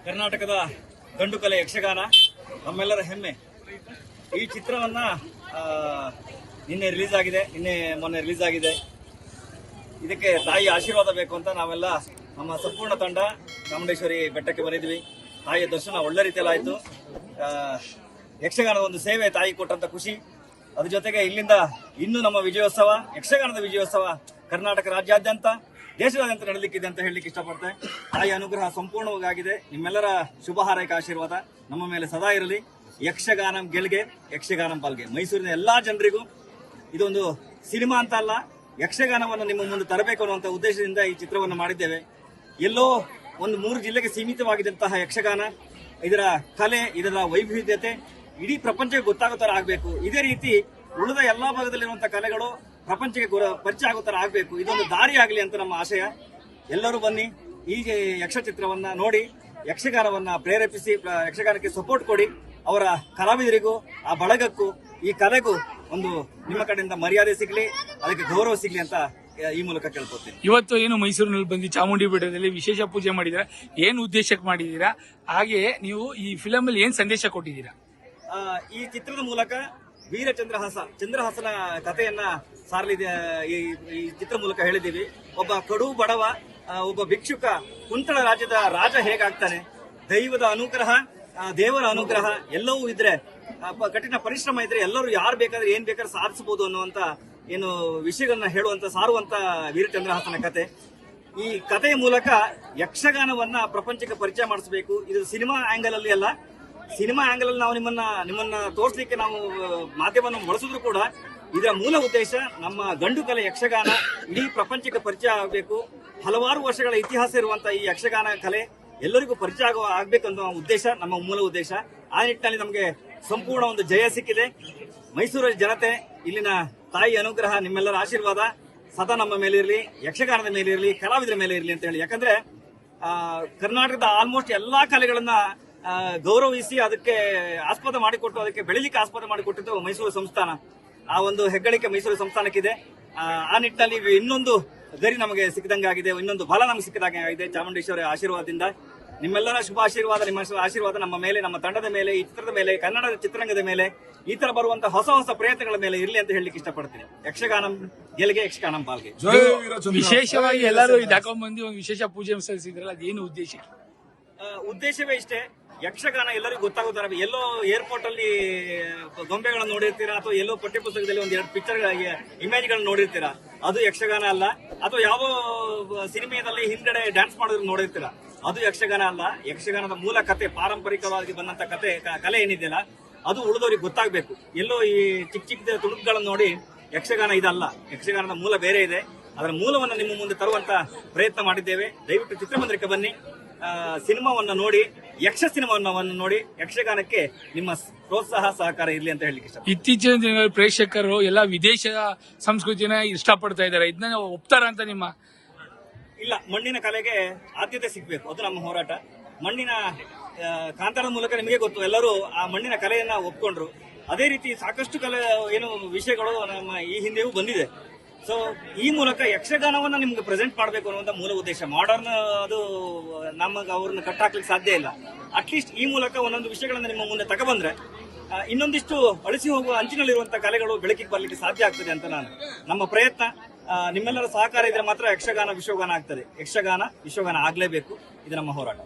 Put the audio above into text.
ಕರ್ನಾಟಕದ ಗಂಡು ಕಲೆ ಯಕ್ಷಗಾನ ನಮ್ಮೆಲ್ಲರ ಹೆಮ್ಮೆ. ಈ ಚಿತ್ರವನ್ನ ಮೊನ್ನೆ ರಿಲೀಸ್ ಆಗಿದೆ. ಇದಕ್ಕೆ ತಾಯಿ ಆಶೀರ್ವಾದ ಬೇಕು ಅಂತ ನಾವೆಲ್ಲ ನಮ್ಮ ಸಂಪೂರ್ಣ ತಂಡ ಚಾಮುಂಡೇಶ್ವರಿ ಬೆಟ್ಟಕ್ಕೆ ಬಂದಿದ್ವಿ. ತಾಯಿಯ ದರ್ಶನ ಒಳ್ಳೆ ರೀತಿಯಲ್ಲಿ ಆಯಿತು. ಯಕ್ಷಗಾನದ ಒಂದು ಸೇವೆ ತಾಯಿ ಕೊಟ್ಟಂತ ಖುಷಿ. ಅದ್ರ ಜೊತೆಗೆ ಇಲ್ಲಿಂದ ಇನ್ನೂ ನಮ್ಮ ವಿಜಯೋತ್ಸವ, ಯಕ್ಷಗಾನದ ವಿಜಯೋತ್ಸವ ಕರ್ನಾಟಕ ರಾಜ್ಯಾದ್ಯಂತ ದೇಶದಾದ್ಯಂತ ನಡೆಯಲಿಕ್ಕಿದೆ ಅಂತ ಹೇಳಲಿಕ್ಕೆ ಇಷ್ಟಪಡ್ತೇನೆ. ತಾಯಿ ಅನುಗ್ರಹ ಸಂಪೂರ್ಣವಾಗಿದೆ. ನಿಮ್ಮೆಲ್ಲರ ಶುಭ ಹಾರೈಕೆ ಆಶೀರ್ವಾದ ನಮ್ಮ ಮೇಲೆ ಸದಾ ಇರಲಿ. ಯಕ್ಷಗಾನಂ ಗೆಲ್ಗೆ, ಯಕ್ಷಗಾನಂ ಪಾಲ್ಗೆ. ಮೈಸೂರಿನ ಎಲ್ಲಾ ಜನರಿಗೂ ಇದೊಂದು ಸಿನಿಮಾ ಅಂತ ಅಲ್ಲ, ಯಕ್ಷಗಾನವನ್ನು ನಿಮ್ಮ ಮುಂದೆ ತರಬೇಕು ಅನ್ನುವಂಥ ಉದ್ದೇಶದಿಂದ ಈ ಚಿತ್ರವನ್ನು ಮಾಡಿದ್ದೇವೆ. ಎಲ್ಲೋ ಒಂದು 3 ಜಿಲ್ಲೆಗೆ ಸೀಮಿತವಾಗಿದ್ದಂತಹ ಯಕ್ಷಗಾನ, ಇದರ ಕಲೆ, ಇದರ ವೈವಿಧ್ಯತೆ ಇಡೀ ಪ್ರಪಂಚಕ್ಕೆ ಗೊತ್ತಾಗೋ ತರ ಆಗಬೇಕು. ಇದೇ ರೀತಿ ಉಳಿದ ಎಲ್ಲಾ ಭಾಗದಲ್ಲಿರುವಂತಹ ಕಲೆಗಳು ಪ್ರಪಂಚಕ್ಕೆ ಪರಿಚಯ ಆಗೋ ತರ ಆಗಬೇಕು. ಇದೊಂದು ದಾರಿ ಆಗಲಿ ಅಂತ ನಮ್ಮ ಆಶಯ. ಎಲ್ಲರೂ ಬನ್ನಿ, ಈ ಯಕ್ಷ ಚಿತ್ರವನ್ನ ನೋಡಿ, ಯಕ್ಷಗಾನವನ್ನ ಪ್ರೇರೇಪಿಸಿ, ಯಕ್ಷಗಾನಕ್ಕೆ ಸಪೋರ್ಟ್ ಕೊಡಿ. ಅವರ ಕಲಾವಿದರಿಗೂ, ಆ ಬಳಗಕ್ಕೂ, ಈ ಕಲೆಗೂ ಒಂದು ನಿಮ್ಮ ಕಡೆಯಿಂದ ಮರ್ಯಾದೆ ಸಿಗ್ಲಿ, ಅದಕ್ಕೆ ಗೌರವ ಸಿಗ್ಲಿ ಅಂತ ಈ ಮೂಲಕ ಕೇಳ್ಕೊತೀನಿ. ಇವತ್ತು ಏನು ಮೈಸೂರಿನಲ್ಲಿ ಬಂದು ಚಾಮುಂಡಿ ಬೆಟ್ಟದಲ್ಲಿ ವಿಶೇಷ ಪೂಜೆ ಮಾಡಿದ್ದೀರಾ, ಏನು ಉದ್ದೇಶಕ್ಕೆ ಮಾಡಿದ್ದೀರಾ? ಹಾಗೆ ನೀವು ಈ ಫಿಲಮ್ ಅಲ್ಲಿ ಏನ್ ಸಂದೇಶ ಕೊಟ್ಟಿದ್ದೀರಾ? ಈ ಚಿತ್ರದ ಮೂಲಕ ವೀರ ಚಂದ್ರಹಾಸನ ಕಥೆಯನ್ನ ಸಾರಲಿದೆ. ಈ ಚಿತ್ರ ಮೂಲಕ ಹೇಳಿದ್ದೀವಿ. ಒಬ್ಬ ಕಡು ಬಡವ, ಒಬ್ಬ ಭಿಕ್ಷುಕ ಕುಂತಳ ರಾಜ್ಯದ ರಾಜ ಹೇಗಾಗ್ತಾನೆ, ದೈವದ ಅನುಗ್ರಹ, ದೇವರ ಅನುಗ್ರಹ ಎಲ್ಲವೂ ಇದ್ರೆ, ಕಠಿಣ ಪರಿಶ್ರಮ ಇದ್ರೆ ಎಲ್ಲರೂ ಯಾರು ಬೇಕಾದ್ರೆ ಏನ್ ಬೇಕಾದ್ರೆ ಸಾಧಿಸಬಹುದು ಅನ್ನುವಂತ ಏನು ವಿಷಯಗಳನ್ನ ಹೇಳುವಂತ ಸಾರುವಂತ ವೀರಚಂದ್ರಹಾಸನ ಕತೆ. ಈ ಕಥೆಯ ಮೂಲಕ ಯಕ್ಷಗಾನವನ್ನ ಪ್ರಪಂಚಕ್ಕೆ ಪರಿಚಯ ಮಾಡಿಸಬೇಕು. ಇದು ಸಿನಿಮಾ ಆಂಗಲ್ ಅಲ್ಲಿ ಅಲ್ಲ. ಸಿನಿಮಾ ಆಂಗಲ್ ಅಲ್ಲಿ ನಾವು ನಿಮ್ಮನ್ನ ತೋರಿಸಲಿಕ್ಕೆ ನಾವು ಮಾಧ್ಯಮವನ್ನು ಬಳಸಿದ್ರು ಕೂಡ ಇದರ ಮೂಲ ಉದ್ದೇಶ ನಮ್ಮ ಗಂಡು ಕಲೆ ಯಕ್ಷಗಾನ ಇಡೀ ಪ್ರಪಂಚಕ್ಕೆ ಪರಿಚಯ ಆಗಬೇಕು. ಹಲವಾರು ವರ್ಷಗಳ ಇತಿಹಾಸ ಇರುವಂತಹ ಈ ಯಕ್ಷಗಾನ ಕಲೆ ಎಲ್ಲರಿಗೂ ಪರಿಚಯ ಆಗ್ಬೇಕನ್ನೋ ಉದ್ದೇಶ ನಮ್ಮ ಮೂಲ ಉದ್ದೇಶ. ಆ ನಿಟ್ಟಿನಲ್ಲಿ ನಮಗೆ ಸಂಪೂರ್ಣ ಒಂದು ಜಯ ಸಿಕ್ಕಿದೆ. ಮೈಸೂರಿನ ಜನತೆ, ಇಲ್ಲಿನ ತಾಯಿ ಅನುಗ್ರಹ, ನಿಮ್ಮೆಲ್ಲರ ಆಶೀರ್ವಾದ ಸದಾ ನಮ್ಮ ಮೇಲೆ ಇರಲಿ, ಯಕ್ಷಗಾನದ ಮೇಲೆ ಇರಲಿ, ಕಲಾವಿದರ ಮೇಲೆ ಇರಲಿ ಅಂತ ಹೇಳಿ. ಯಾಕಂದ್ರೆ ಕರ್ನಾಟಕದ ಆಲ್ಮೋಸ್ಟ್ ಎಲ್ಲಾ ಕಲೆಗಳನ್ನ ಗೌರವಿಸಿ ಅದಕ್ಕೆ ಆಸ್ಪದ ಮಾಡಿಕೊಟ್ಟು, ಅದಕ್ಕೆ ಬೆಳಿಲಿಕ್ಕೆ ಆಸ್ಪದ ಮಾಡಿಕೊಟ್ಟಿದ್ದು ಮೈಸೂರು ಸಂಸ್ಥಾನ. ಆ ಒಂದು ಹೆಗ್ಗಳಿಕೆ ಮೈಸೂರು ಸಂಸ್ಥಾನಕ್ಕಿದೆ. ಆ ನಿಟ್ಟಿನಲ್ಲಿ ಇನ್ನೊಂದು ಗರಿ ನಮಗೆ ಸಿಕ್ಕಿದಂಗಾಗಿದೆ, ಇನ್ನೊಂದು ಬಲ ನಮಗೆ ಸಿಕ್ಕಿದಂಗೆ ಆಗಿದೆ ಚಾಮುಂಡೇಶ್ವರಿ ಆಶೀರ್ವಾದದಿಂದ. ನಿಮ್ಮೆಲ್ಲರ ಶುಭ ಆಶೀರ್ವಾದ, ನಿಮ್ಮ ಆಶೀರ್ವಾದ ನಮ್ಮ ಮೇಲೆ, ನಮ್ಮ ತಂಡದ ಮೇಲೆ, ಈ ಚಿತ್ರದ ಮೇಲೆ, ಕನ್ನಡದ ಚಿತ್ರರಂಗದ ಮೇಲೆ, ಈ ತರ ಬರುವಂತಹ ಹೊಸ ಪ್ರಯತ್ನಗಳ ಮೇಲೆ ಇರಲಿ ಅಂತ ಹೇಳಲಿಕ್ಕೆ ಇಷ್ಟಪಡ್ತೀನಿ. ಯಕ್ಷಗಾನಂ ಗೆಲ್ಗೆ, ಯಕ್ಷಗಾನಂ ಪಾಲ್ಗೆ. ವಿಶೇಷವಾಗಿ ಎಲ್ಲರೂ ಮಂದಿ ಒಂದು ವಿಶೇಷ ಪೂಜೆ ಸಲ್ಲಿಸಿದ್ರಲ್ಲ, ಅದೇನು ಉದ್ದೇಶವೇ ಇಷ್ಟೇ. ಯಕ್ಷಗಾನ ಎಲ್ಲರಿಗೂ ಗೊತ್ತಾಗುತ್ತಾರೆ. ಎಲ್ಲೋ ಏರ್ಪೋರ್ಟ್ ಅಲ್ಲಿ ಗೊಂಬೆಗಳನ್ನು ನೋಡಿರ್ತೀರಾ, ಅಥವಾ ಎಲ್ಲೋ ಪಠ್ಯಪುಸ್ತಕದಲ್ಲಿ ಒಂದ್ 2 ಪಿಕ್ಚರ್ ಇಮೇಜ್ಗಳನ್ನ ನೋಡಿರ್ತೀರಾ. ಅದು ಯಕ್ಷಗಾನ ಅಲ್ಲ. ಅಥವಾ ಯಾವ ಸಿನಿಮಾದಲ್ಲಿ ಹಿಂದ್ಗಡೆ ಡ್ಯಾನ್ಸ್ ಮಾಡೋದ್ರ ನೋಡಿರ್ತೀರಾ, ಅದು ಯಕ್ಷಗಾನ ಅಲ್ಲ. ಯಕ್ಷಗಾನದ ಮೂಲ ಕತೆ, ಪಾರಂಪರಿಕವಾಗಿ ಬಂದಂತ ಕಲೆ ಏನಿದೆಯಲ್ಲ, ಅದು ಉಳಿದವರಿಗೆ ಗೊತ್ತಾಗಬೇಕು. ಎಲ್ಲೋ ಈ ಚಿಕ್ಕ ತುಣುಕುಗಳನ್ನು ನೋಡಿ ಯಕ್ಷಗಾನ ಇದಲ್ಲ. ಯಕ್ಷಗಾನದ ಮೂಲ ಬೇರೆ ಇದೆ. ಅದರ ಮೂಲವನ್ನು ನಿಮ್ಮ ಮುಂದೆ ತರುವಂತ ಪ್ರಯತ್ನ ಮಾಡಿದ್ದೇವೆ. ದಯವಿಟ್ಟು ಚಿತ್ರಮಂದಿರಕ್ಕೆ ಬನ್ನಿ, ಸಿನಿಮಾವನ್ನ ನೋಡಿ, ಯಕ್ಷ ಸಿನಿಮಾವನ್ನು ನೋಡಿ, ಯಕ್ಷಗಾನಕ್ಕೆ ನಿಮ್ಮ ಪ್ರೋತ್ಸಾಹ ಸಹಕಾರ ಇರಲಿ ಅಂತ ಹೇಳಲಿಕ್ಕೆ ಇಷ್ಟ. ಇತ್ತೀಚಿನ ದಿನಗಳಲ್ಲಿ ಪ್ರೇಕ್ಷಕರು ಎಲ್ಲ ವಿದೇಶ ಸಂಸ್ಕೃತಿನ ಇಷ್ಟಪಡ್ತಾ ಇದ್ದಾರೆ. ಇದನ್ನ ಒಪ್ತಾರ ಅಂತ ನಿಮ್ಮ? ಇಲ್ಲ, ಮಣ್ಣಿನ ಕಲೆಗೆ ಆದ್ಯತೆ ಸಿಗಬೇಕು, ಅದು ನಮ್ಮ ಹೋರಾಟ. ಮಣ್ಣಿನ ಕಾಂತಾರದ ಮೂಲಕ ನಿಮಗೆ ಗೊತ್ತು, ಎಲ್ಲರೂ ಆ ಮಣ್ಣಿನ ಕಲೆಯನ್ನ ಒಪ್ಕೊಂಡ್ರು. ಅದೇ ರೀತಿ ಸಾಕಷ್ಟು ಕಲೆ ವಿಷಯಗಳು ನಮ್ಮ ಈ ಹಿಂದೆಯೂ ಬಂದಿದೆ. ಸೊ ಈ ಮೂಲಕ ಯಕ್ಷಗಾನವನ್ನ ನಿಮ್ಗೆ ಪ್ರೆಸೆಂಟ್ ಮಾಡಬೇಕು ಅನ್ನುವಂತ ಮೂಲ ಉದ್ದೇಶ. ಮಾಡರ್ನ್ ಅದು ನಮಗೆ ಅವ್ರನ್ನ ಕಟ್ಟಾಕ್ಲಿಕ್ಕೆ ಸಾಧ್ಯ ಇಲ್ಲ. ಅಟ್ಲೀಸ್ಟ್ ಈ ಮೂಲಕ ಒಂದೊಂದು ವಿಷಯಗಳನ್ನ ನಿಮ್ಮ ಮುಂದೆ ತಗೊಬಂದ್ರೆ ಇನ್ನೊಂದಿಷ್ಟು ಅಳಿಸಿ ಹೋಗುವ ಅಂಚಿನಲ್ಲಿರುವಂತಹ ಕಲೆಗಳು ಬೆಳಕಿಗೆ ಬರ್ಲಿಕ್ಕೆ ಸಾಧ್ಯ ಆಗ್ತದೆ ಅಂತ ನಮ್ಮ ಪ್ರಯತ್ನ. ನಿಮ್ಮೆಲ್ಲರ ಸಹಕಾರ ಇದ್ರೆ ಮಾತ್ರ ಯಕ್ಷಗಾನ ವಿಶ್ವಗಾನ ಆಗ್ತದೆ. ಯಕ್ಷಗಾನ ವಿಶ್ವಗಾನ ಆಗ್ಲೇಬೇಕು. ಇದು ನಮ್ಮ ಹೋರಾಟ.